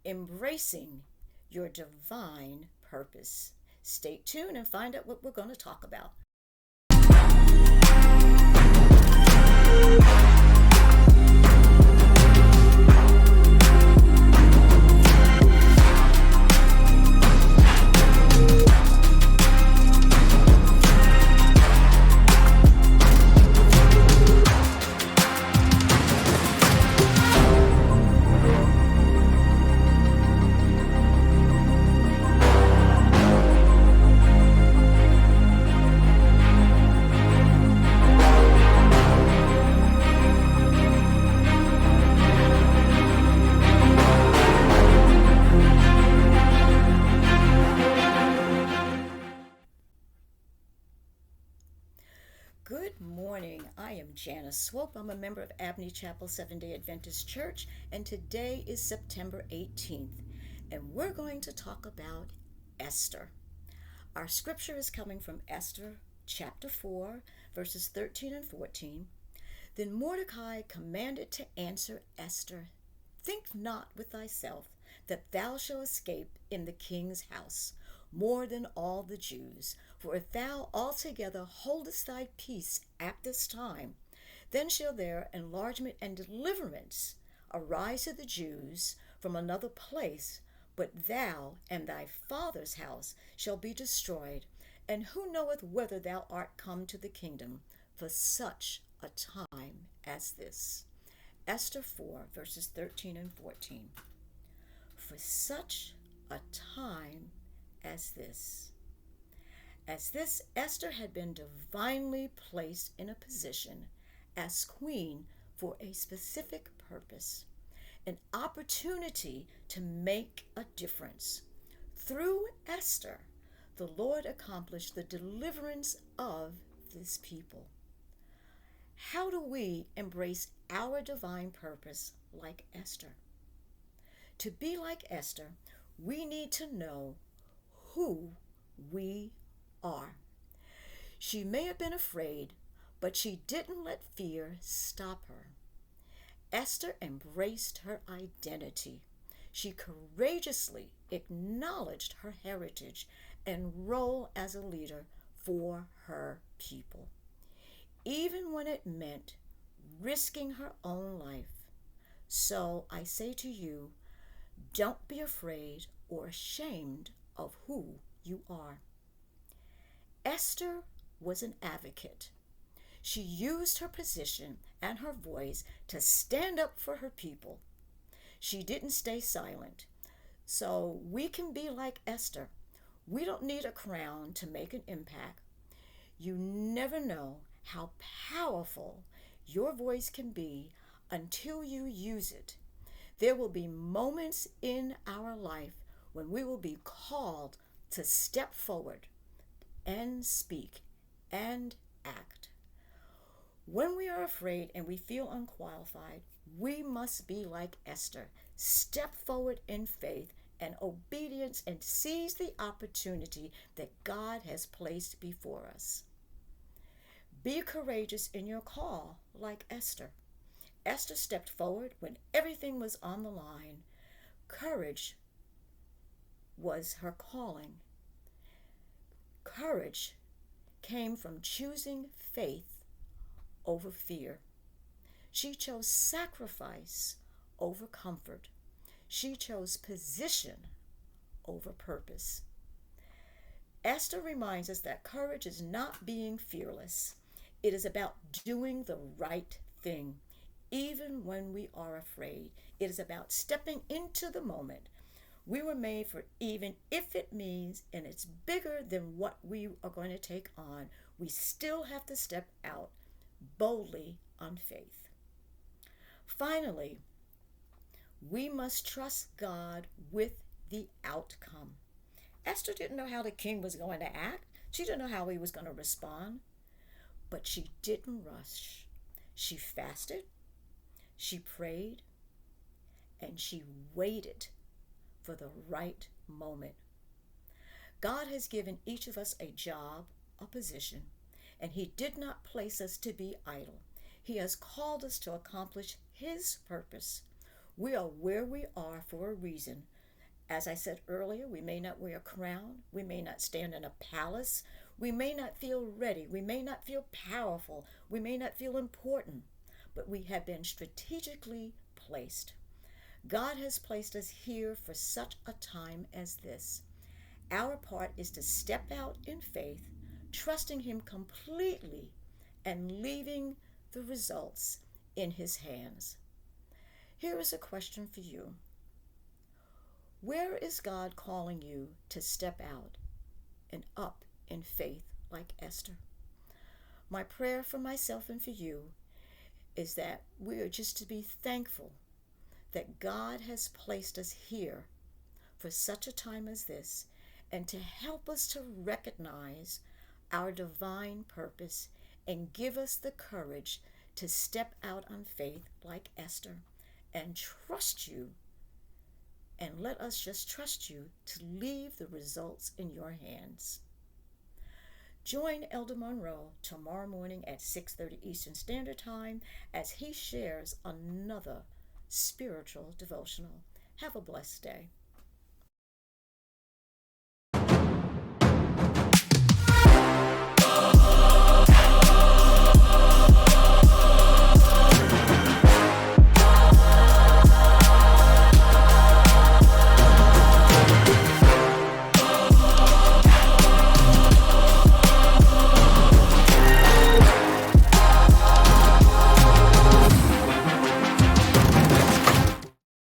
embracing your divine purpose. Stay tuned and find out what we're going to talk about. Good morning. I am Janice Swope. I'm a member of Abney Chapel Seventh-day Adventist Church, and today is September 18th, and we're going to talk about Esther. Our scripture is coming from Esther chapter 4, verses 13 and 14. Then Mordecai commanded to answer Esther, "Think not with thyself that thou shalt escape in the king's house more than all the Jews. For if thou altogether holdest thy peace at this time, then shall there enlargement and deliverance arise to the Jews from another place, but thou and thy father's house shall be destroyed. And who knoweth whether thou art come to the kingdom for such a time as this?" Esther 4, verses 13 and 14. For such a time as this. As this, Esther had been divinely placed in a position as queen for a specific purpose, an opportunity to make a difference. Through Esther, the Lord accomplished the deliverance of this people. How do we embrace our divine purpose like Esther? To be like Esther, we need to know who we are. She may have been afraid, but she didn't let fear stop her. Esther embraced her identity. She courageously acknowledged her heritage and role as a leader for her people, even when it meant risking her own life. So I say to you, don't be afraid or ashamed of who you are. Esther was an advocate. She used her position and her voice to stand up for her people. She didn't stay silent. So we can be like Esther. We don't need a crown to make an impact. You never know how powerful your voice can be until you use it. There will be moments in our life when we will be called to step forward and speak and act. When we are afraid and we feel unqualified, we must be like Esther. Step forward in faith and obedience and seize the opportunity that God has placed before us. Be courageous in your call like Esther. Esther stepped forward when everything was on the line. Courage was her calling. Courage came from choosing faith over fear. She chose sacrifice over comfort. She chose position over purpose. Esther reminds us that courage is not being fearless. It is about doing the right thing, even when we are afraid. It is about stepping into the moment. We were made for even if it means, and it's bigger than what we are going to take on, we still have to step out boldly on faith. Finally, we must trust God with the outcome. Esther didn't know how the king was going to act. She didn't know how he was going to respond. But she didn't rush. She fasted, she prayed, and she waited for the right moment. God has given each of us a job, a position, and He did not place us to be idle. He has called us to accomplish His purpose. We are where we are for a reason. As I said earlier, we may not wear a crown, we may not stand in a palace, we may not feel ready, we may not feel powerful, we may not feel important, but we have been strategically placed. God has placed us here for such a time as this. Our part is to step out in faith, trusting Him completely and leaving the results in His hands. Here is a question for you. Where is God calling you to step out and up in faith like Esther? My prayer for myself and for you is that we are just to be thankful that God has placed us here for such a time as this and to help us to recognize our divine purpose and give us the courage to step out on faith like Esther and trust you, and let us just trust you to leave the results in your hands. Join Elder Monroe tomorrow morning at 6:30 Eastern Standard Time as he shares another spiritual devotional. Have a blessed day.